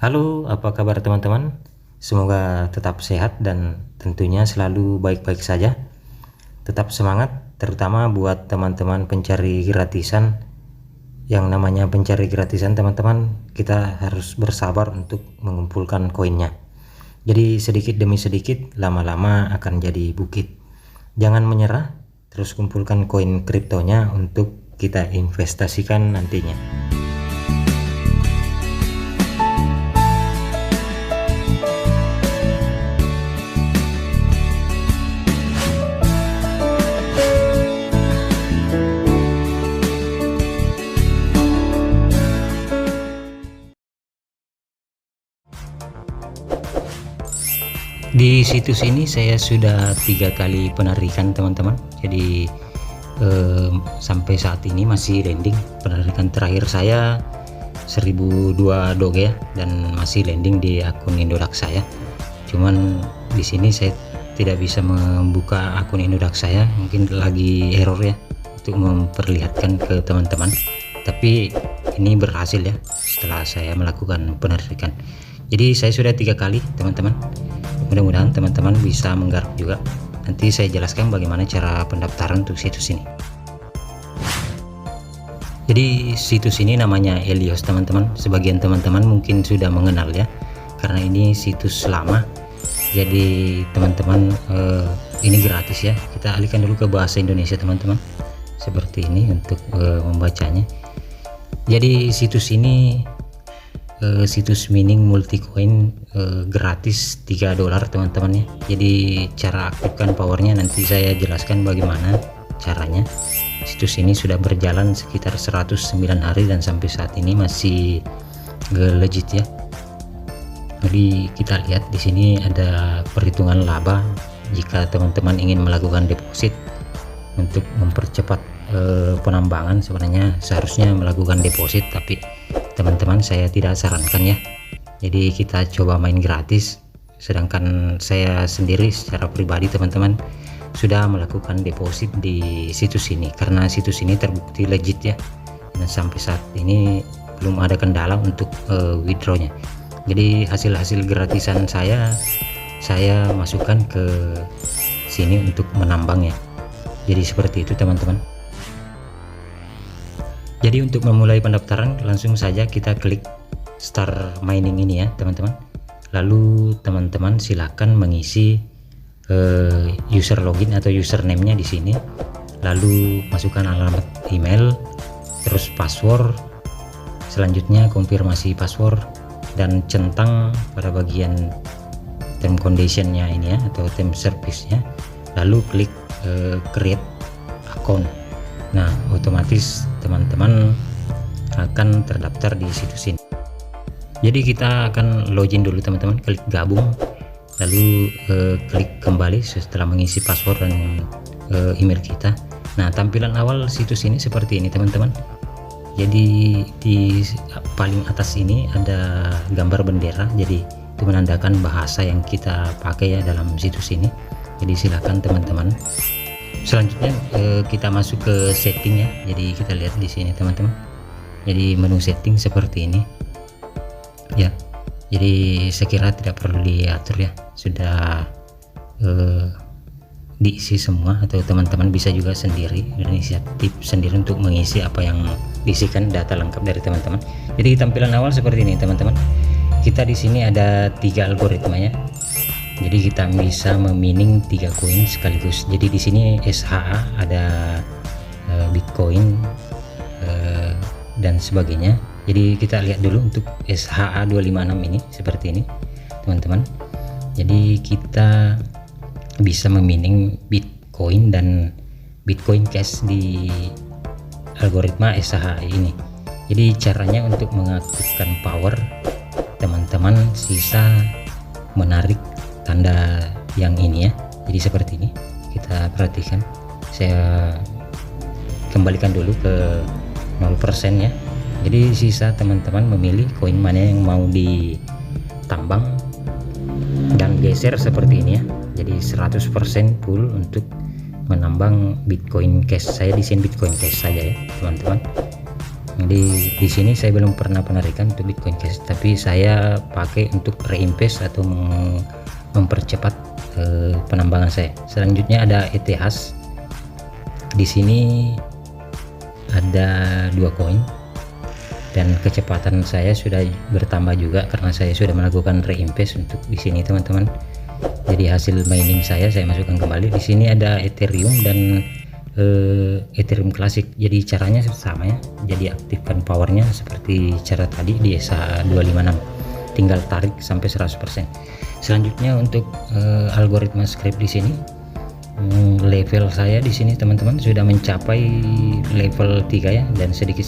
Halo, apa kabar teman-teman? Semoga tetap sehat dan tentunya selalu baik-baik saja. Tetap semangat, terutama buat teman-teman pencari gratisan. Yang namanya pencari gratisan teman-teman, kita harus bersabar untuk mengumpulkan koinnya. Jadi sedikit demi sedikit, lama-lama akan jadi bukit. Jangan menyerah, terus kumpulkan koin kriptonya untuk kita investasikan nantinya. Di situs ini saya sudah 3 kali penarikan teman-teman. Jadi sampai saat ini masih landing. Penarikan terakhir saya 1002 doge ya, dan masih landing di akun Indodax saya. Cuman di sini saya tidak bisa membuka akun Indodax saya, mungkin lagi error ya, untuk memperlihatkan ke teman-teman. Tapi ini berhasil ya setelah saya melakukan penarikan. Jadi saya sudah 3 kali teman-teman. Mudah-mudahan teman-teman bisa menggarap juga. Nanti saya jelaskan bagaimana cara pendaftaran untuk situs ini. Jadi situs ini namanya Helios teman-teman. Sebagian teman-teman mungkin sudah mengenal ya, karena ini situs lama. Jadi teman-teman ini gratis ya. Kita alihkan dulu ke bahasa Indonesia teman-teman. Seperti ini untuk membacanya. Jadi situs ini situs mining multicoin gratis $3 teman-teman ya. Jadi cara aktifkan powernya nanti saya jelaskan bagaimana caranya. Situs ini sudah berjalan sekitar 109 hari dan sampai saat ini masih legit ya. Jadi kita lihat di sini ada perhitungan laba jika teman-teman ingin melakukan deposit. Untuk mempercepat penambangan sebenarnya seharusnya melakukan deposit, tapi teman-teman saya tidak sarankan ya. Jadi kita coba main gratis, sedangkan saya sendiri secara pribadi teman-teman sudah melakukan deposit di situs ini karena situs ini terbukti legit ya, dan sampai saat ini belum ada kendala untuk withdrawnya. Jadi hasil-hasil gratisan saya masukkan ke sini untuk menambang ya. Jadi seperti itu teman-teman. Jadi untuk memulai pendaftaran langsung saja kita klik start mining ini ya teman-teman. Lalu teman-teman silakan mengisi user login atau username-nya di sini. Lalu masukkan alamat email, terus password. Selanjutnya konfirmasi password dan centang pada bagian term condition-nya ini ya, atau term service-nya. Lalu klik create account. Nah, otomatis teman-teman akan terdaftar di situs ini. Jadi kita akan login dulu teman-teman, klik gabung, lalu klik kembali setelah mengisi password dan email kita. Nah, tampilan awal situs ini seperti ini teman-teman. Jadi di paling atas ini ada gambar bendera, jadi itu menandakan bahasa yang kita pakai ya dalam situs ini. Jadi silakan teman-teman. Selanjutnya kita masuk ke setting ya. Jadi kita lihat di sini teman-teman. Jadi menu setting seperti ini ya. Jadi saya kira tidak perlu diatur ya, sudah diisi semua, atau teman-teman bisa juga sendiri inisiatif sendiri untuk mengisi apa yang diisikan data lengkap dari teman-teman. Jadi tampilan awal seperti ini teman-teman. Kita di sini ada 3 algoritma ya. Jadi kita bisa memining 3 koin sekaligus. Jadi di sini SHA ada Bitcoin dan sebagainya. Jadi kita lihat dulu untuk SHA 256 ini seperti ini teman-teman. Jadi kita bisa memining Bitcoin dan Bitcoin Cash di algoritma SHA ini. Jadi caranya untuk mengaktifkan power, teman-teman sisa menarik tanda yang ini ya. Jadi seperti ini, kita perhatikan. Saya kembalikan dulu ke 0% ya. Jadi sisa teman-teman memilih koin mana yang mau ditambang dan geser seperti ini ya. Jadi 100% full untuk menambang Bitcoin Cash. Saya di sini Bitcoin Cash saja ya teman-teman. Jadi di sini saya belum pernah penarikan untuk Bitcoin Cash, tapi saya pakai untuk reinvest atau mempercepat penambangan saya. Selanjutnya ada ETH. Di sini ada 2 koin dan kecepatan saya sudah bertambah juga karena saya sudah melakukan reinvest untuk di sini teman-teman. Jadi hasil mining saya masukkan kembali. Di sini ada Ethereum dan Ethereum klasik. Jadi caranya sama ya, jadi aktifkan powernya seperti cara tadi di ESA256, tinggal tarik sampai 100%. Selanjutnya untuk algoritma script di sini, level saya di sini teman-teman sudah mencapai level 3 ya, dan sedikit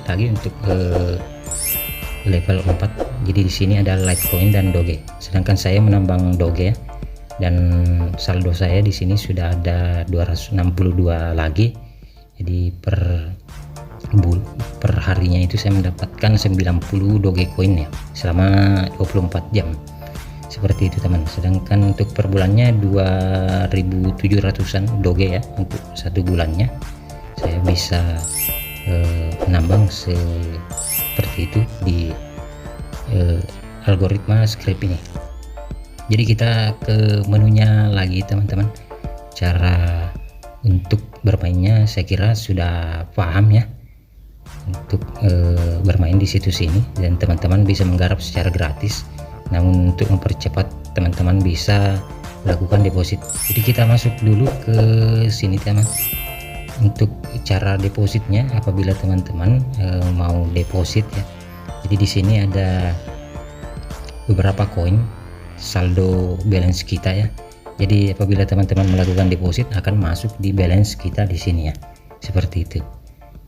lagi untuk level 4. Jadi di sini ada Litecoin dan Doge, sedangkan saya menambang Doge ya, dan saldo saya di sini sudah ada 262 lagi. Jadi per harinya itu saya mendapatkan 90 Dogecoin ya selama 24 jam. Seperti itu teman. Sedangkan untuk per bulannya 2.700-an Doge ya untuk satu bulannya. Saya bisa menambang seperti itu di algoritma script ini. Jadi kita ke menunya lagi teman-teman. Cara untuk bermainnya saya kira sudah paham ya, untuk bermain di situs ini, dan teman-teman bisa menggarap secara gratis. Namun untuk mempercepat, teman-teman bisa melakukan deposit. Jadi kita masuk dulu ke sini teman. Untuk cara depositnya, apabila teman-teman mau deposit ya, jadi di sini ada beberapa koin saldo balance kita ya. Jadi apabila teman-teman melakukan deposit akan masuk di balance kita di sini ya, seperti itu.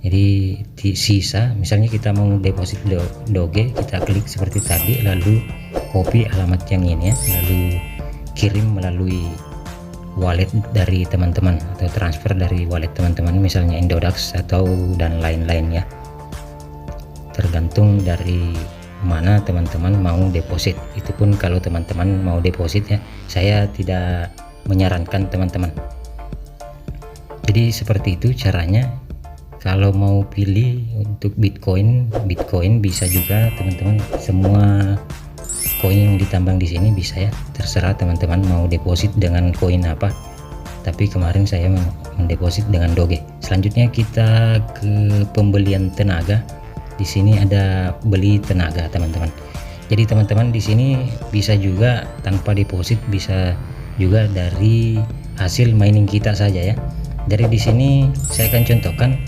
Jadi di sisa, misalnya kita mau deposit Doge, kita klik seperti tadi, lalu copy alamat yang ini ya, lalu kirim melalui wallet dari teman-teman atau transfer dari wallet teman-teman, misalnya Indodax atau dan lain-lain ya, tergantung dari mana teman-teman mau deposit. Itu pun kalau teman-teman mau deposit ya, saya tidak menyarankan teman-teman. Jadi seperti itu caranya. Kalau mau pilih untuk Bitcoin bisa juga teman-teman. Semua koin yang ditambang di sini bisa ya, terserah teman-teman mau deposit dengan koin apa. Tapi kemarin saya mendeposit dengan Doge. Selanjutnya kita ke pembelian tenaga. Di sini ada beli tenaga teman-teman. Jadi teman-teman di sini bisa juga tanpa deposit, bisa juga dari hasil mining kita saja ya. Dari di sini saya akan contohkan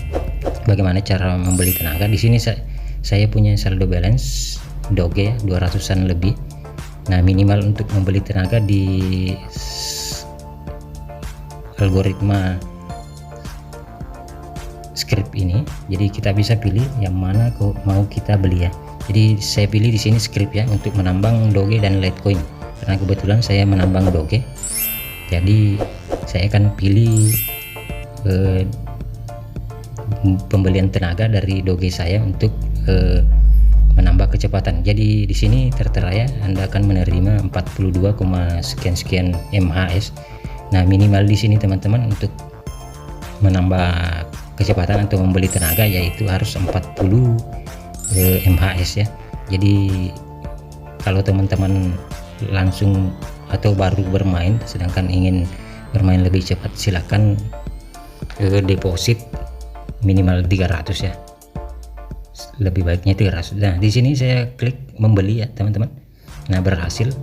bagaimana cara membeli tenaga. Di sini saya punya saldo balance Doge 200-an lebih. Nah, minimal untuk membeli tenaga di algoritma script ini. Jadi kita bisa pilih yang mana mau kita beli ya. Jadi saya pilih di sini script ya untuk menambang Doge dan Litecoin. Karena kebetulan saya menambang Doge. Jadi saya akan pilih pembelian tenaga dari Doge saya untuk menambah kecepatan. Jadi di sini tertera ya, Anda akan menerima 42, sekian MHS. Nah, minimal di sini teman-teman untuk menambah kecepatan atau membeli tenaga yaitu harus 40 MHS ya. Jadi kalau teman-teman langsung atau baru bermain sedangkan ingin bermain lebih cepat, silakan deposit minimal 300 ya, lebih baiknya 300. Nah, di sini saya klik membeli ya teman-teman. Nah, berhasil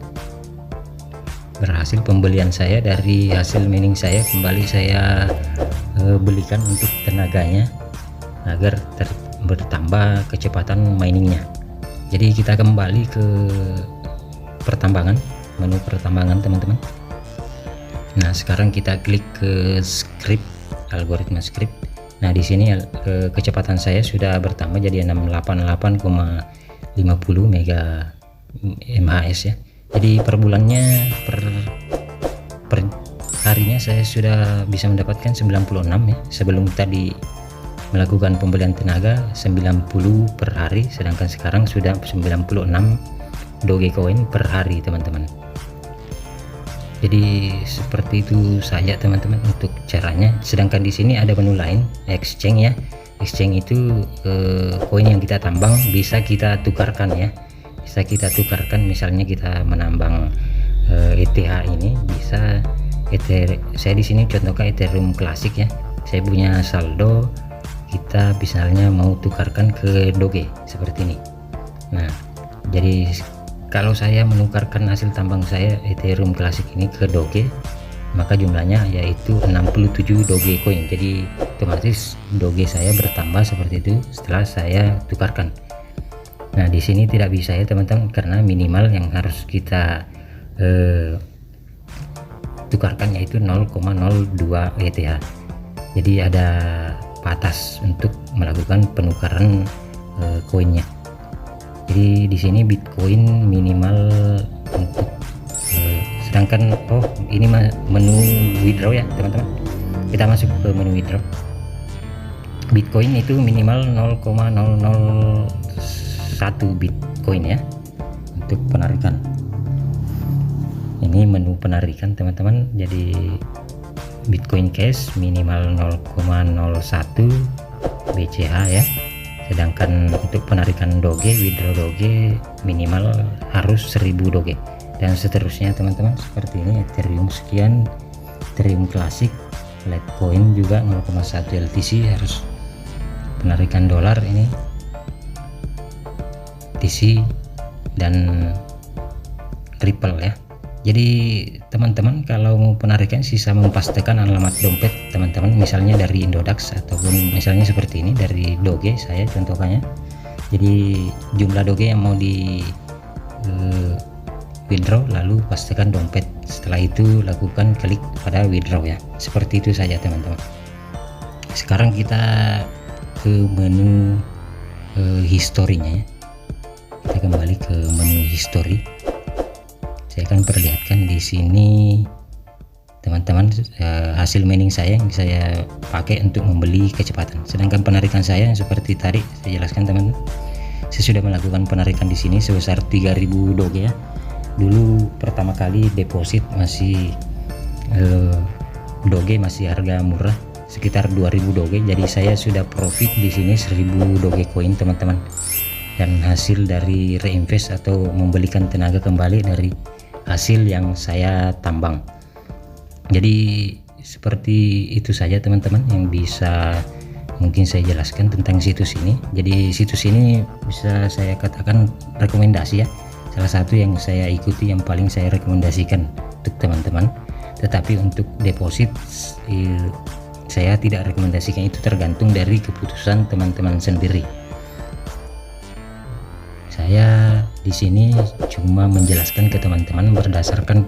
pembelian saya dari hasil mining saya. Kembali saya belikan untuk tenaganya agar bertambah kecepatan miningnya. Jadi kita kembali ke pertambangan, menu pertambangan teman-teman. Nah, sekarang kita klik ke script, algoritma script. Nah, di sini kecepatan saya sudah bertambah jadi 688,50 mega MHS ya. Jadi per bulannya, per harinya saya sudah bisa mendapatkan 96 ya. Sebelum tadi melakukan pembelian tenaga 90 per hari, sedangkan sekarang sudah 96 Dogecoin per hari teman-teman. Jadi seperti itu saja teman-teman untuk caranya. Sedangkan di sini ada menu lain, exchange ya. exchange itu koin yang kita tambang bisa kita tukarkan ya, bisa kita tukarkan. Misalnya kita menambang ETH ini bisa saya di sini contohkan Ethereum klasik ya, saya punya saldo, kita misalnya mau tukarkan ke Doge seperti ini. Nah, jadi kalau saya menukarkan hasil tambang saya Ethereum klasik ini ke Doge, maka jumlahnya yaitu 67 Doge coin. Jadi otomatis Doge saya bertambah seperti itu setelah saya tukarkan. Nah, di sini tidak bisa ya teman-teman, karena minimal yang harus kita tukarkan yaitu 0,02 ETH. Jadi ada batas untuk melakukan penukaran koinnya. Jadi di sini Bitcoin minimal untuk sedangkan ini menu withdraw ya teman-teman. Kita masuk ke menu withdraw. Bitcoin itu minimal 0,001 Bitcoin ya untuk penarikan. Ini menu penarikan teman-teman. Jadi Bitcoin Cash minimal 0,01 BCH ya, sedangkan untuk penarikan Doge, withdraw Doge minimal harus 1000 Doge, dan seterusnya teman-teman. Seperti ini Ethereum sekian, Ethereum klasik, Litecoin juga 0,1 LTC harus penarikan dolar ini TC, dan Ripple ya. Jadi teman-teman kalau mau penarikan sisa mempastikan alamat dompet teman-teman, misalnya dari Indodax ataupun misalnya seperti ini dari Doge saya contohnya. Jadi jumlah Doge yang mau di withdraw, lalu pastikan dompet, setelah itu lakukan klik pada withdraw ya. Seperti itu saja teman-teman. Sekarang kita ke menu historinya ya. Kita kembali ke menu history. Saya akan perlihatkan di sini teman-teman hasil mining saya yang saya pakai untuk membeli kecepatan. Sedangkan penarikan saya yang seperti tadi saya jelaskan teman, saya sudah melakukan penarikan di sini sebesar 3000 Doge ya. Dulu pertama kali deposit masih Doge masih harga murah sekitar 2000 Doge, jadi saya sudah profit di sini 1000 Doge coin teman-teman. Dan hasil dari reinvest atau membelikan tenaga kembali dari hasil yang saya tambang. Jadi seperti itu saja teman-teman yang bisa mungkin saya jelaskan tentang situs ini. Jadi situs ini bisa saya katakan rekomendasi ya, salah satu yang saya ikuti, yang paling saya rekomendasikan untuk teman-teman. Tetapi untuk deposit saya tidak rekomendasikan, itu tergantung dari keputusan teman-teman sendiri. Saya di sini cuma menjelaskan ke teman-teman berdasarkan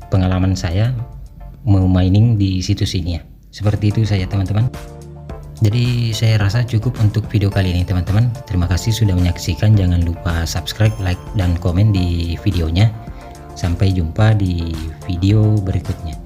pengalaman saya memining di situs ini ya. Seperti itu saja teman-teman. Jadi saya rasa cukup untuk video kali ini teman-teman. Terima kasih sudah menyaksikan. Jangan lupa subscribe, like, dan komen di videonya. Sampai jumpa di video berikutnya.